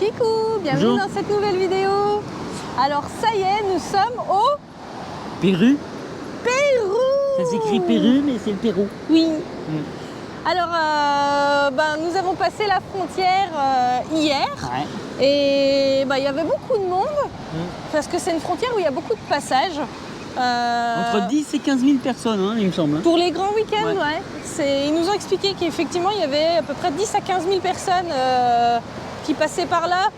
Kikou, bienvenue Bonjour. dans cette nouvelle vidéo. Alors ça y est, nous sommes au Pérou. Pérou. Ça s'écrit Pérou, mais c'est le Pérou. Oui. Alors nous avons passé la frontière hier Ouais. et il y avait beaucoup de monde parce que c'est une frontière où il y a beaucoup de passages. Entre 10 et 15 000 personnes, hein, il me semble. Pour les grands week-ends, Ouais. Ils nous ont expliqué qu'effectivement il y avait à peu près 10 à 15 000 personnes qui passaient par là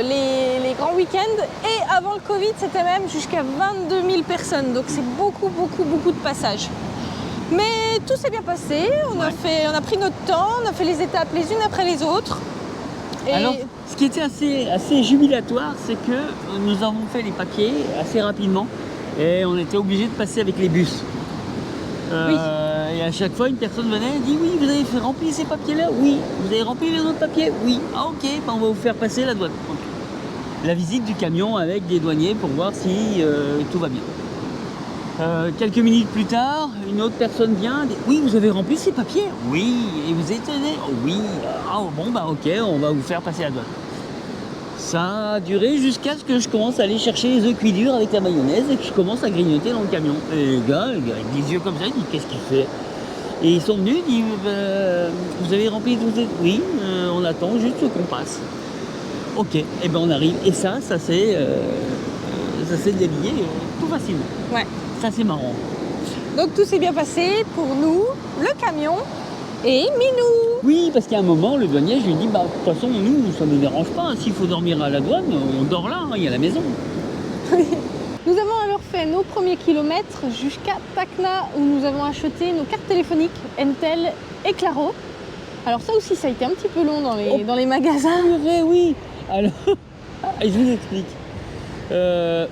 les grands week-ends. Et avant le Covid, c'était même jusqu'à 22 000 personnes. Donc c'est beaucoup de passages. Mais tout s'est bien passé. On a pris notre temps, on a fait les étapes les unes après les autres. Et Alors, ce qui était assez jubilatoire, c'est que nous avons fait les papiers assez rapidement et on était obligé de passer avec les bus. Et à chaque fois, une personne venait et dit: oui, vous avez fait remplir ces papiers-là? Oui. Vous avez rempli les autres papiers? Oui. Ah ok, on va vous faire passer la douane. Ok. La visite du camion avec des douaniers pour voir si tout va bien. Quelques minutes plus tard, une autre personne vient, dit: oui, vous avez rempli ces papiers? Oui. Et vous êtes étonné? Oh, oui. Ah bon, ok, on va vous faire passer la douane. Ça a duré jusqu'à ce que je commence à aller chercher les œufs cuits durs avec la mayonnaise et que je commence à grignoter dans le camion. Et le gars avec des yeux comme ça, il dit: qu'est-ce qu'il fait? Et ils sont venus, ils disent: vous avez rempli tout ça? Oui, on attend juste qu'on passe. Ok, et ben on arrive. Et ça s'est délié tout facilement. ouais. Ça c'est marrant. Donc tout s'est bien passé pour nous, le camion et Minou. Oui, parce qu'à un moment, le douanier, je lui dis: de toute façon, nous, ça ne nous dérange pas. S'il faut dormir à la douane, on dort là, il y a la maison. Nous avons alors fait nos premiers kilomètres jusqu'à Tacna où nous avons acheté nos cartes téléphoniques Entel et Claro. Alors ça aussi, ça a été un petit peu long dans les magasins. Purée, oui. Alors, je vous explique.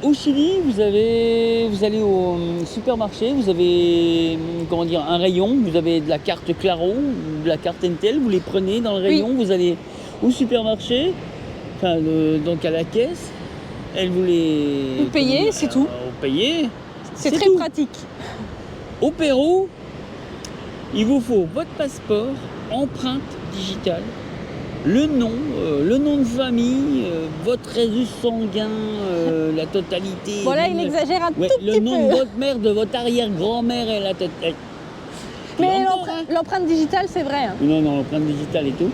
Au Chili, vous allez au supermarché, vous avez un rayon, vous avez de la carte Claro ou de la carte Entel, vous les prenez dans le rayon, vous allez au supermarché, donc à la caisse, elle vous les... Vous payez, c'est tout. Vous payez. C'est très tout. pratique. Au Pérou, il vous faut votre passeport, empreinte digitale, le nom de famille, votre résus sanguin, la totalité. Voilà, il exagère un tout le petit nom de peu. votre mère, de votre arrière-grand-mère et la totalité. Mais l'empreinte digitale, c'est vrai. Hein. Non, l'empreinte digitale et tout.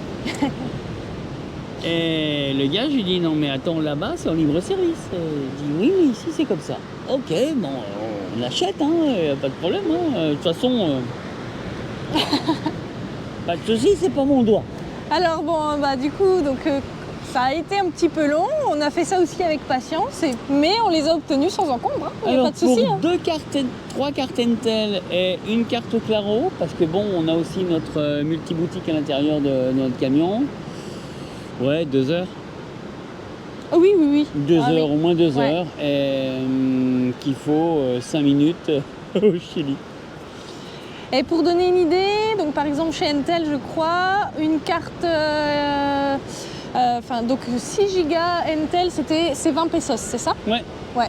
Et le gars, je lui dis: non, mais attends, là-bas, c'est en libre service. Il dit: oui, ici, c'est comme ça. Ok, bon, on achète, hein, pas de problème. Hein. De toute façon, pas de soucis, c'est pas mon doigt. Alors du coup, ça a été un petit peu long. On a fait ça aussi avec patience, mais on les a obtenus sans encombre. Hein. Il n'y a pas de souci. Pour 3 cartes Entel et une carte Claro, parce que on a aussi notre multiboutique à l'intérieur de notre camion. Ouais, 2 heures. Oui. 2 Ah, heures, oui. au moins 2 Ouais. heures. Et qu'il faut 5 minutes au Chili. Et pour donner une idée, donc par exemple chez Entel, je crois, une carte, donc 6 Go Entel, c'est 20 pesos, c'est ça? Ouais. Ouais.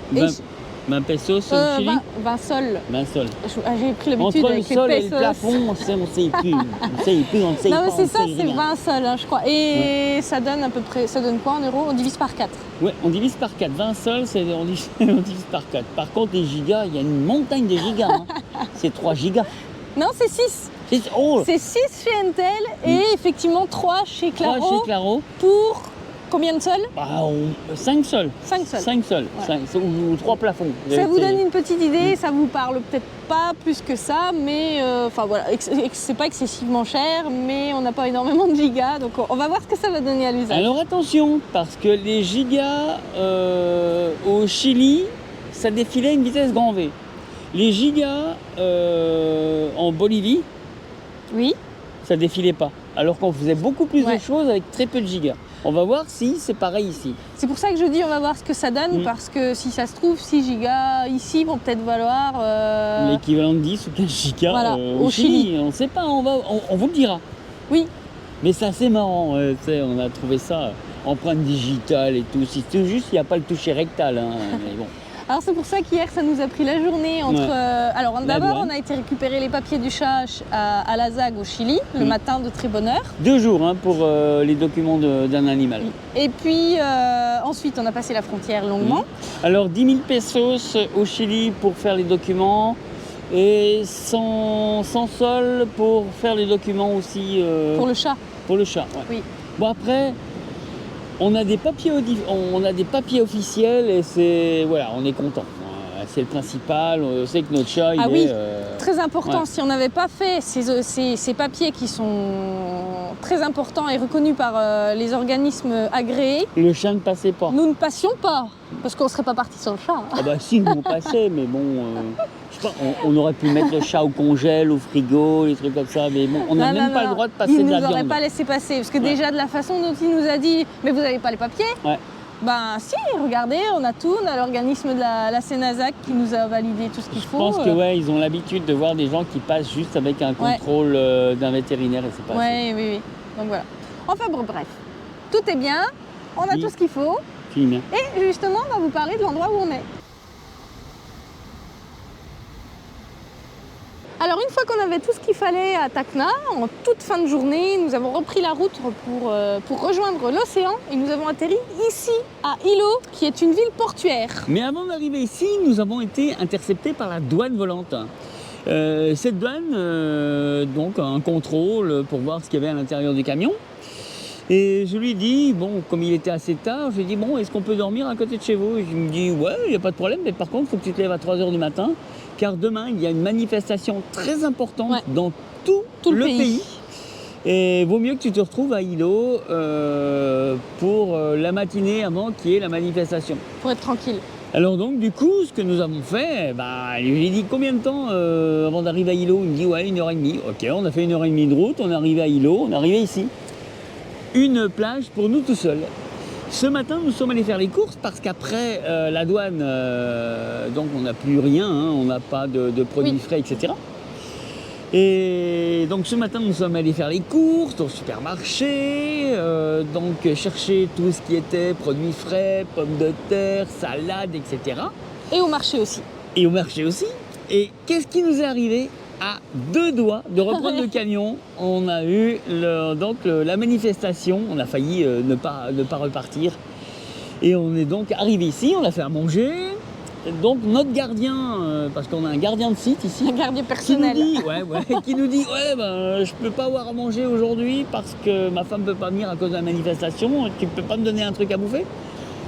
20 pesos au Chili. 20 sols. 20 sols. J'ai pris l'habitude Entre le avec sol les et pesos. le plafond, on ne sait plus. On sait plus, on sait Non pas. mais c'est on ça, sait c'est rien. 20 sols, hein, je crois. Et ça donne à peu près, ça donne quoi en euros? On divise par 4. Ouais, on divise par 4. 20 sols, on divise par 4. Par contre, les gigas, il y a une montagne de gigas. Hein. C'est 3 gigas. Non, c'est 6. C'est 6 chez Entel et effectivement 3 chez Claro. 3 chez Claro. Pour combien de sols? 5 sols. 5 sols. 5 sols. Ouais. Ou 3 plafonds. Ça vous donne une petite idée, ça vous parle peut-être pas plus que ça, mais c'est pas excessivement cher, mais on n'a pas énormément de gigas, donc on va voir ce que ça va donner à l'usage. Alors attention, parce que les gigas au Chili, ça défilait à une vitesse grand V. Les gigas en Bolivie, Oui. ça défilait pas. Alors qu'on faisait beaucoup plus Ouais. de choses avec très peu de gigas. On va voir si c'est pareil ici. C'est pour ça que je dis on va voir ce que ça donne, parce que si ça se trouve, 6 gigas ici vont peut-être valoir... L'équivalent de 10 ou 15 gigas Voilà, au Chili. On ne sait pas, on vous le dira. Oui. Mais c'est assez marrant, on a trouvé ça, empreinte digitale et tout. C'est tout juste, il n'y a pas le toucher rectal. Hein, mais bon. Alors c'est pour ça qu'hier ça nous a pris la journée entre... Ouais. Alors La d'abord douane. on a été récupérer les papiers du chat à La Zague au Chili, le matin de très bonne heure. 2 jours hein, pour les documents d'un animal. Et puis ensuite on a passé la frontière longuement. Alors 10 000 pesos au Chili pour faire les documents et 100 sols pour faire les documents aussi Pour le chat. pour le chat. Ouais. Oui. Bon après, on a des papiers, officiels et c'est voilà, on est content. C'est le principal. On sait que notre chat, il oui. est Très important, ouais. si on n'avait pas fait ces papiers qui sont très importants et reconnus par les organismes agréés, Le chat ne passait pas. nous ne passions pas, parce qu'on ne serait pas parti sans le chat. Hein. Ah bah si, nous on passait, mais bon, je sais pas, on aurait pu mettre le chat au congèle, au frigo, les trucs comme ça, mais bon, on n'a même pas le droit de passer il de la nous aurait viande. pas laissé passer, parce que déjà de la façon dont il nous a dit « mais vous n'avez pas les papiers Ouais. » Ben si, regardez, on a tout, on a l'organisme de la Sénazac qui nous a validé tout ce qu'il faut. Je pense que ouais, ils ont l'habitude de voir des gens qui passent juste avec un contrôle d'un vétérinaire et c'est pas assez. Oui. Donc voilà. Enfin bon, bref, tout est bien, on a Oui. tout ce qu'il faut. Fini bien. Et justement, on va vous parler de l'endroit où on est. Alors une fois qu'on avait tout ce qu'il fallait à Tacna, en toute fin de journée, nous avons repris la route pour rejoindre l'océan et nous avons atterri ici, à Ilo, qui est une ville portuaire. Mais avant d'arriver ici, nous avons été interceptés par la douane volante. Cette douane, donc un contrôle pour voir ce qu'il y avait à l'intérieur du camion. Et je lui dis, bon, comme il était assez tard, je lui dis, bon, est-ce qu'on peut dormir à côté de chez vous? Et il me dit, ouais, il n'y a pas de problème, mais par contre, il faut que tu te lèves à 3 h du matin, car demain, il y a une manifestation très importante dans tout le pays. Et vaut mieux que tu te retrouves à Ilo pour la matinée avant qu'il y ait la manifestation. Pour être tranquille. Alors donc, du coup, ce que nous avons fait, je lui ai dit combien de temps avant d'arriver à Ilo? Il me dit, ouais, 1h30. Ok, on a fait 1h30 de route, on est arrivé à Ilo, on est arrivé ici. Une plage pour nous tout seuls. Ce matin, nous sommes allés faire les courses parce qu'après la douane, donc on n'a plus rien, hein, on n'a pas de produits frais, etc. Et donc ce matin, nous sommes allés faire les courses au supermarché, donc chercher tout ce qui était produits frais, pommes de terre, salade, etc. Et au marché aussi. Et au marché aussi. Et qu'est-ce qui nous est arrivé? À 2 doigts de reprendre le camion, on a eu la manifestation, on a failli ne pas repartir. Et on est donc arrivé ici, on a fait à manger. Donc notre gardien, parce qu'on a un gardien de site ici, Un gardien personnel. qui nous dit je peux pas avoir à manger aujourd'hui parce que ma femme peut pas venir à cause de la manifestation, tu peux pas me donner un truc à bouffer?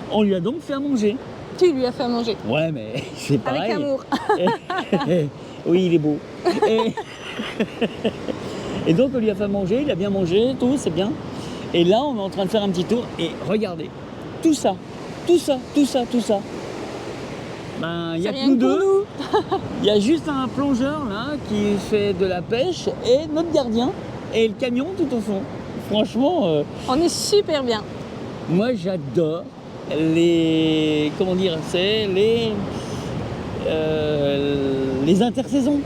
On lui a donc fait à manger. Tu lui as fait à manger. Ouais, mais c'est pareil. Avec amour. Oui, il est beau. Et donc on lui a fait manger, il a bien mangé, tout, c'est bien. Et là, on est en train de faire un petit tour et regardez, tout ça, ben, il n'y a que nous deux. Il y a juste un plongeur là qui fait de la pêche et notre gardien et le camion tout au fond. Franchement, On est super bien. moi j'adore les, comment dire, c'est les intersaisons.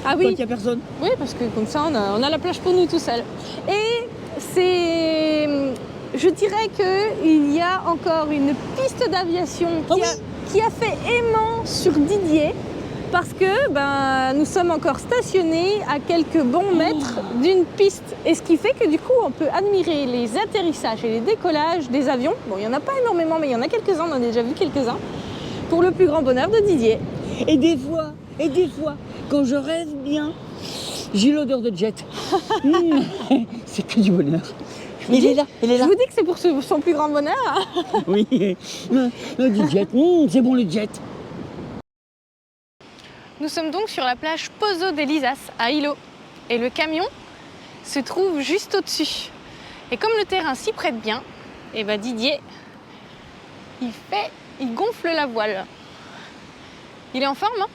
Ah Quand oui. il n'y a personne. Oui, parce que comme ça, on a la plage pour nous tout seuls. Et c'est... Je dirais qu'il y a encore une piste d'aviation qui a fait aimant sur Didier parce que nous sommes encore stationnés à quelques bons mètres d'une piste. Et ce qui fait que du coup, on peut admirer les atterrissages et les décollages des avions. Bon, il n'y en a pas énormément, mais il y en a quelques-uns, on en a déjà vu quelques-uns, pour le plus grand bonheur de Didier. Et des fois, quand je rêve bien, j'ai l'odeur de jet. C'est que du bonheur. Il est là. Je vous dis que c'est pour son plus grand bonheur. Hein. Oui, du jet. C'est bon le jet. Nous sommes donc sur la plage Pozo de Lisas à Ilo. Et le camion se trouve juste au-dessus. Et comme le terrain s'y prête bien, Didier, il gonfle la voile. Il est en forme, hein?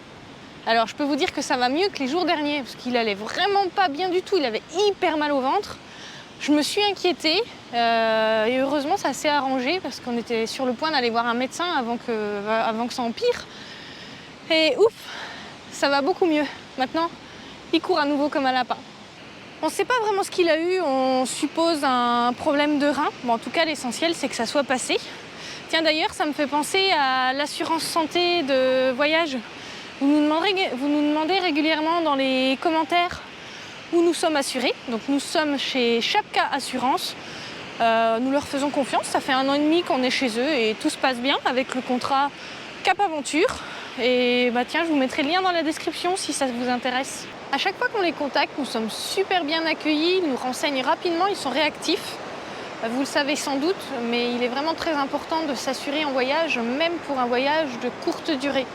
Alors je peux vous dire que ça va mieux que les jours derniers, parce qu'il allait vraiment pas bien du tout, il avait hyper mal au ventre. Je me suis inquiétée, et heureusement ça s'est arrangé, parce qu'on était sur le point d'aller voir un médecin avant que ça empire. Et ouf, ça va beaucoup mieux. Maintenant, il court à nouveau comme un lapin. On ne sait pas vraiment ce qu'il a eu, on suppose un problème de rein. Bon, en tout cas, l'essentiel, c'est que ça soit passé. Tiens d'ailleurs, ça me fait penser à l'assurance santé de voyage. Vous nous demandez régulièrement dans les commentaires où nous sommes assurés. Donc nous sommes chez Chapka Assurance. Nous leur faisons confiance. Ça fait 1 an et demi qu'on est chez eux et tout se passe bien avec le contrat Cap Aventure. Et bah tiens, je vous mettrai le lien dans la description si ça vous intéresse. À chaque fois qu'on les contacte, nous sommes super bien accueillis, ils nous renseignent rapidement, ils sont réactifs. Vous le savez sans doute, mais il est vraiment très important de s'assurer en voyage, même pour un voyage de courte durée.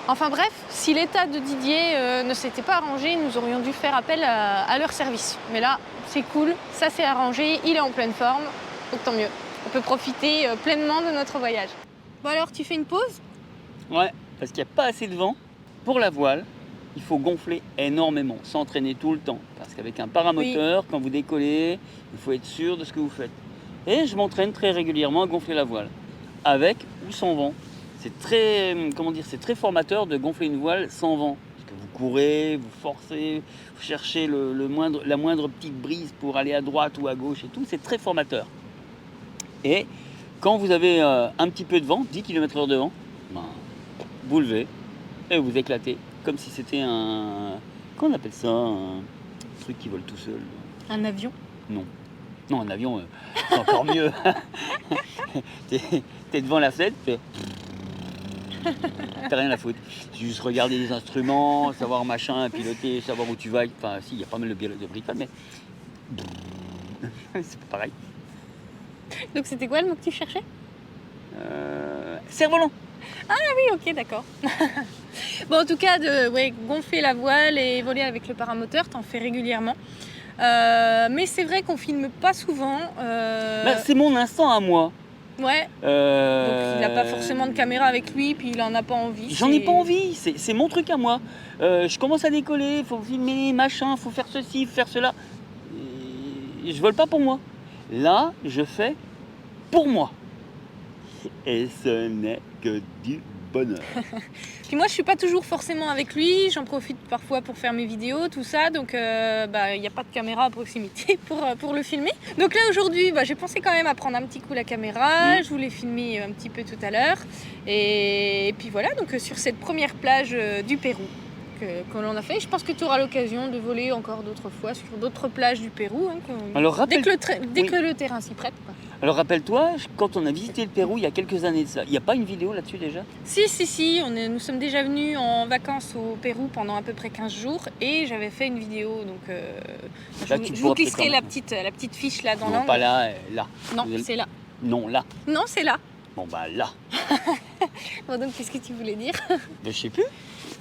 Enfin bref, si l'état de Didier ne s'était pas arrangé, nous aurions dû faire appel à leur service. Mais là, c'est cool, ça s'est arrangé, il est en pleine forme, donc tant mieux. On peut profiter pleinement de notre voyage. Bon alors, tu fais une pause ? Ouais, parce qu'il n'y a pas assez de vent. Pour la voile, il faut gonfler énormément, s'entraîner tout le temps. Parce qu'avec un paramoteur, quand vous décollez, il faut être sûr de ce que vous faites. Et je m'entraîne très régulièrement à gonfler la voile, avec ou sans vent. C'est très, c'est très formateur de gonfler une voile sans vent. Parce que vous courez, vous forcez, vous cherchez la moindre petite brise pour aller à droite ou à gauche et tout. C'est très formateur. Et quand vous avez un petit peu de vent, 10 km/h de vent, ben, vous levez et vous éclatez. Comme si c'était un... Comment on appelle ça? Un truc qui vole tout seul. Un avion? Non. Non, un avion, c'est encore mieux. T'es devant la scène, t'as rien à foutre. C'est juste regarder les instruments, savoir machin, piloter, savoir où tu vas. Enfin, si, il y a pas mal de bricoles, mais... c'est pas pareil. Donc c'était quoi le mot que tu cherchais? Cerf-volant. Ah oui, ok, d'accord. Bon, en tout cas, gonfler la voile et voler avec le paramoteur, t'en fais régulièrement. Mais c'est vrai qu'on filme pas souvent. C'est mon instant à moi. Ouais. Donc il n'a pas forcément de caméra avec lui, puis il en a pas envie. J'en ai pas envie, c'est mon truc à moi. Je commence à décoller, il faut filmer, machin, il faut faire ceci, faire cela. Et je vole pas pour moi. Là, je fais pour moi. Et ce n'est que du bonheur. Puis moi, je suis pas toujours forcément avec lui. J'en profite parfois pour faire mes vidéos, tout ça. Donc, il n'y a pas de caméra à proximité pour le filmer. Donc là, aujourd'hui, j'ai pensé quand même à prendre un petit coup la caméra. Je voulais filmer un petit peu tout à l'heure. Et puis voilà, donc sur cette première plage du Pérou que l'on a fait. Je pense que tu auras l'occasion de voler encore d'autres fois sur d'autres plages du Pérou. Alors, dès que le terrain s'y prête, quoi. Alors rappelle-toi, quand on a visité le Pérou il y a quelques années de ça, il n'y a pas une vidéo là-dessus déjà? Si, nous sommes déjà venus en vacances au Pérou pendant à peu près 15 jours et j'avais fait une vidéo, donc je vous glisserai la petite fiche là dans l'angle. Non, pas là, là. Non, c'est là. Non, là. Non, c'est là. Bon là. Bon, donc qu'est-ce que tu voulais dire? Je sais plus.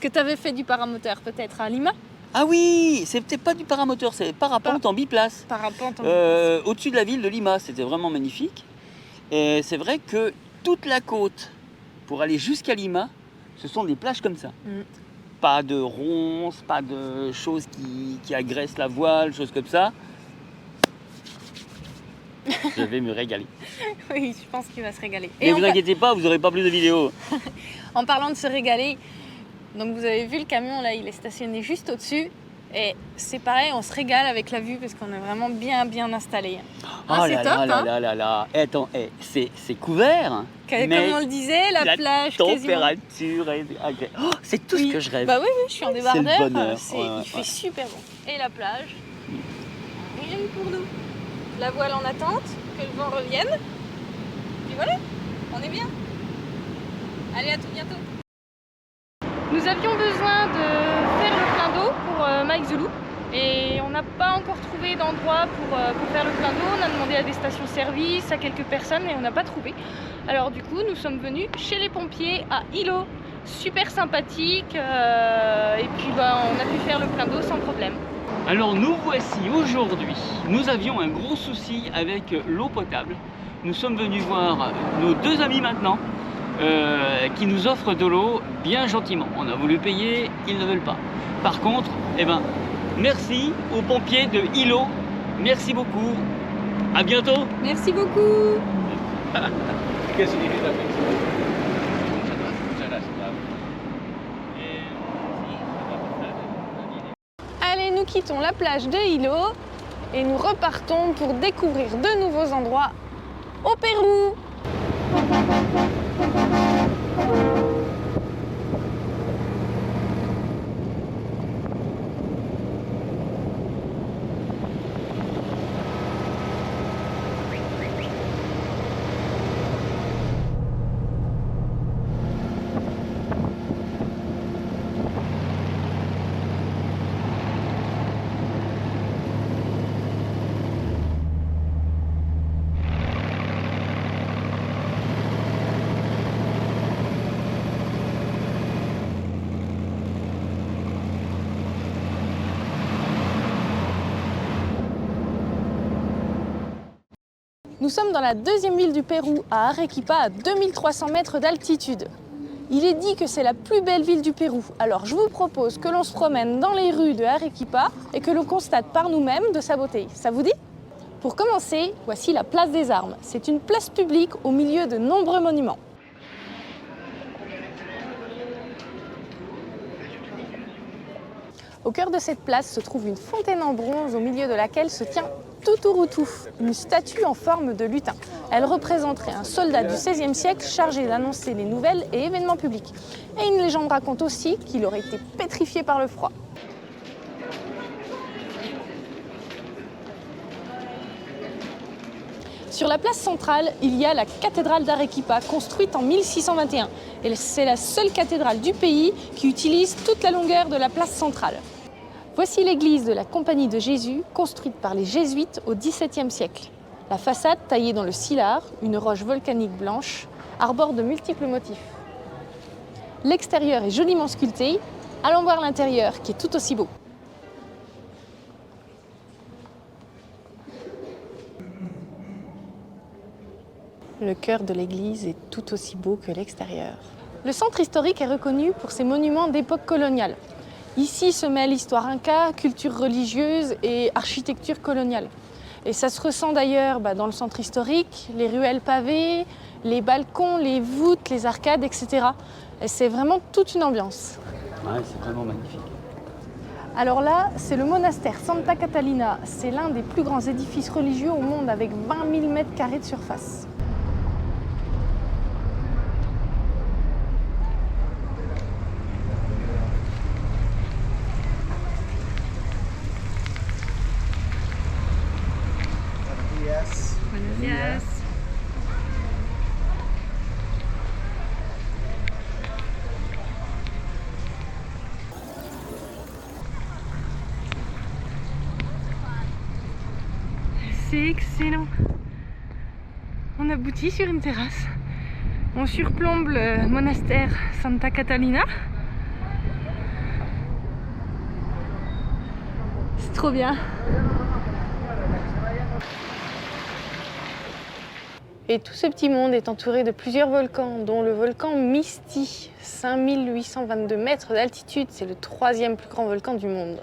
Que tu avais fait du paramoteur peut-être à Lima? Ah oui, c'était pas du paramoteur, c'est parapente en biplace. Parapente en biplace. Au-dessus de la ville de Lima, c'était vraiment magnifique. Et c'est vrai que toute la côte, pour aller jusqu'à Lima, ce sont des plages comme ça. Pas de ronces, pas de choses qui agressent la voile, choses comme ça. Je vais me régaler. Oui, je pense qu'il va se régaler. Et vous inquiétez pas, vous n'aurez pas plus de vidéos. En parlant de se régaler, donc vous avez vu le camion là, il est stationné juste au-dessus. Et c'est pareil, on se régale avec la vue parce qu'on est vraiment bien installé. Ah, c'est top, là. Attends, c'est couvert. Hein. Comme on le disait, la plage température quasiment... c'est tout ce que je rêve. Bah oui, je suis en débardeur. C'est le bonheur. Il fait super bon. Et la plage, rien pour nous. La voile en attente, que le vent revienne. Puis voilà, on est bien. Allez, à tout bientôt. Nous avions besoin de faire le plein d'eau pour Mike the Loup et on n'a pas encore trouvé d'endroit pour faire le plein d'eau. On a demandé à des stations-service, à quelques personnes et on n'a pas trouvé. Alors du coup, nous sommes venus chez les pompiers à Hilo. Super sympathique et puis on a pu faire le plein d'eau sans problème. Alors nous voici aujourd'hui. Nous avions un gros souci avec l'eau potable. Nous sommes venus voir nos deux amis maintenant. Qui nous offrent de l'eau bien gentiment. On a voulu payer, ils ne veulent pas. Par contre, merci aux pompiers de Hilo. Merci beaucoup. À bientôt. Merci beaucoup. Allez, nous quittons la plage de Hilo et nous repartons pour découvrir de nouveaux endroits au Pérou. Nous sommes dans la deuxième ville du Pérou, à Arequipa, à 2300 mètres d'altitude. Il est dit que c'est la plus belle ville du Pérou. Alors je vous propose que l'on se promène dans les rues de Arequipa et que l'on constate par nous-mêmes de sa beauté. Ça vous dit? Pour commencer, voici la place des Armes. C'est une place publique au milieu de nombreux monuments. Au cœur de cette place se trouve une fontaine en bronze au milieu de laquelle se tient Tuturutu, une statue en forme de lutin. Elle représenterait un soldat du XVIe siècle chargé d'annoncer les nouvelles et événements publics. Et une légende raconte aussi qu'il aurait été pétrifié par le froid. Sur la place centrale, il y a la cathédrale d'Arequipa, construite en 1621. Et c'est la seule cathédrale du pays qui utilise toute la longueur de la place centrale. Voici l'église de la Compagnie de Jésus, construite par les Jésuites au XVIIe siècle. La façade, taillée dans le Sillar, une roche volcanique blanche, arbore de multiples motifs. L'extérieur est joliment sculpté. Allons voir l'intérieur, qui est tout aussi beau. Le cœur de l'église est tout aussi beau que l'extérieur. Le centre historique est reconnu pour ses monuments d'époque coloniale. Ici se mêlent histoire inca, culture religieuse et architecture coloniale. Et ça se ressent d'ailleurs dans le centre historique, les ruelles pavées, les balcons, les voûtes, les arcades, etc. Et c'est vraiment toute une ambiance. Ouais, c'est vraiment magnifique. Alors là, c'est le monastère Santa Catalina. C'est l'un des plus grands édifices religieux au monde avec 20 000 mètres carrés de surface. Yes. C'est excellent. On aboutit sur une terrasse. On surplombe le monastère Santa Catalina. C'est trop bien. Et tout ce petit monde est entouré de plusieurs volcans, dont le volcan Misti, 5822 mètres d'altitude. C'est le 3e plus grand volcan du monde.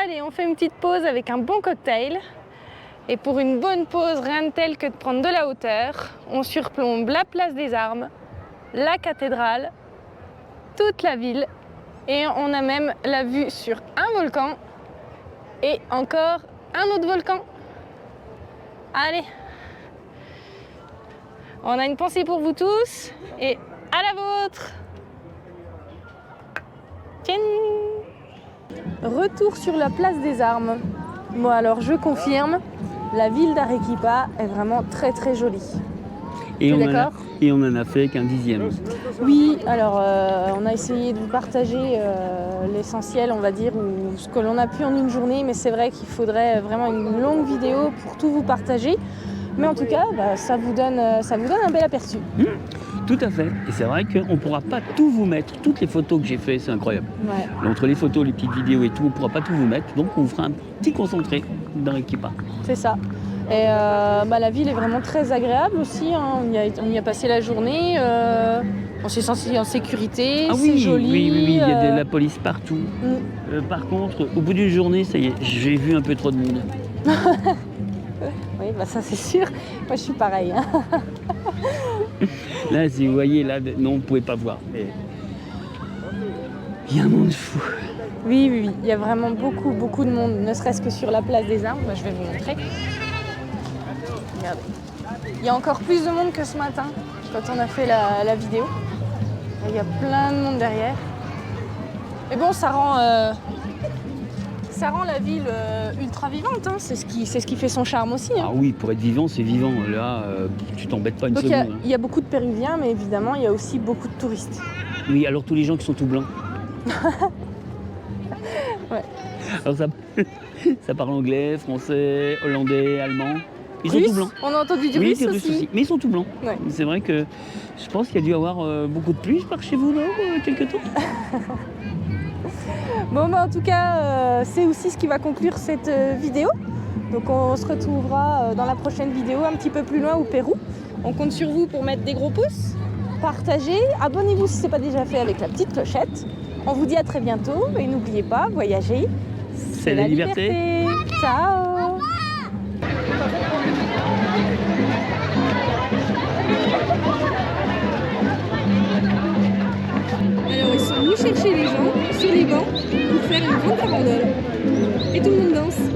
Allez, on fait une petite pause avec un bon cocktail. Et pour une bonne pause, rien de tel que de prendre de la hauteur, on surplombe la place des Armes, la cathédrale, toute la ville. Et on a même la vue sur un volcan et encore un autre volcan. Allez, on a une pensée pour vous tous et à la vôtre. Tiens. Retour sur la place des Armes. Bon alors je confirme, la ville d'Arequipa est vraiment très très jolie. Et on en a fait qu'un 10e. Oui, alors on a essayé de vous partager l'essentiel, on va dire, ou ce que l'on a pu en une journée, mais c'est vrai qu'il faudrait vraiment une longue vidéo pour tout vous partager. Mais en tout cas, ça vous donne un bel aperçu. Tout à fait. Et c'est vrai qu'on ne pourra pas tout vous mettre. Toutes les photos que j'ai faites, c'est incroyable. Ouais. Entre les photos, les petites vidéos et tout, on ne pourra pas tout vous mettre. Donc on vous fera un petit concentré d'Arequipa. C'est ça. Et la ville est vraiment très agréable aussi. Hein. On y a passé la journée. On s'est senti en sécurité. Ah c'est oui, joli. oui, il y a de la police partout. Par contre, au bout d'une journée, ça y est, j'ai vu un peu trop de monde. Oui, bah ça c'est sûr. Moi je suis pareil. Hein. Là, si vous voyez, là, non, vous ne pouvez pas voir. Mais il y a un monde fou. Oui. Il y a vraiment beaucoup de monde, ne serait-ce que sur la place des Armes. Moi je vais vous montrer. Regardez. Il y a encore plus de monde que ce matin, quand on a fait la vidéo. Il y a plein de monde derrière. Mais bon, ça rend la ville ultra vivante. Hein. C'est ce qui fait son charme aussi. Hein. Ah oui, pour être vivant, c'est vivant. Là, tu t'embêtes pas une Donc seconde. il y a beaucoup de Péruviens, mais évidemment, il y a aussi beaucoup de touristes. Oui, alors tous les gens qui sont tout blancs. Ouais. Alors ça parle anglais, français, hollandais, allemand. Ils sont Russe, tout blancs. on a entendu du Oui, russe c'est russe aussi. Mais ils sont tout blancs. Ouais. C'est vrai que je pense qu'il y a dû avoir beaucoup de pluie par chez vous, non quelque temps. Bon, bah, en tout cas, c'est aussi ce qui va conclure cette vidéo. Donc on se retrouvera dans la prochaine vidéo un petit peu plus loin au Pérou. On compte sur vous pour mettre des gros pouces, partagez, abonnez-vous si ce n'est pas déjà fait avec la petite clochette. On vous dit à très bientôt et n'oubliez pas, voyager, C'est la liberté. Ciao. Alors ils sont venus chercher les gens sur les bancs pour faire une grande farandole. Et tout le monde danse.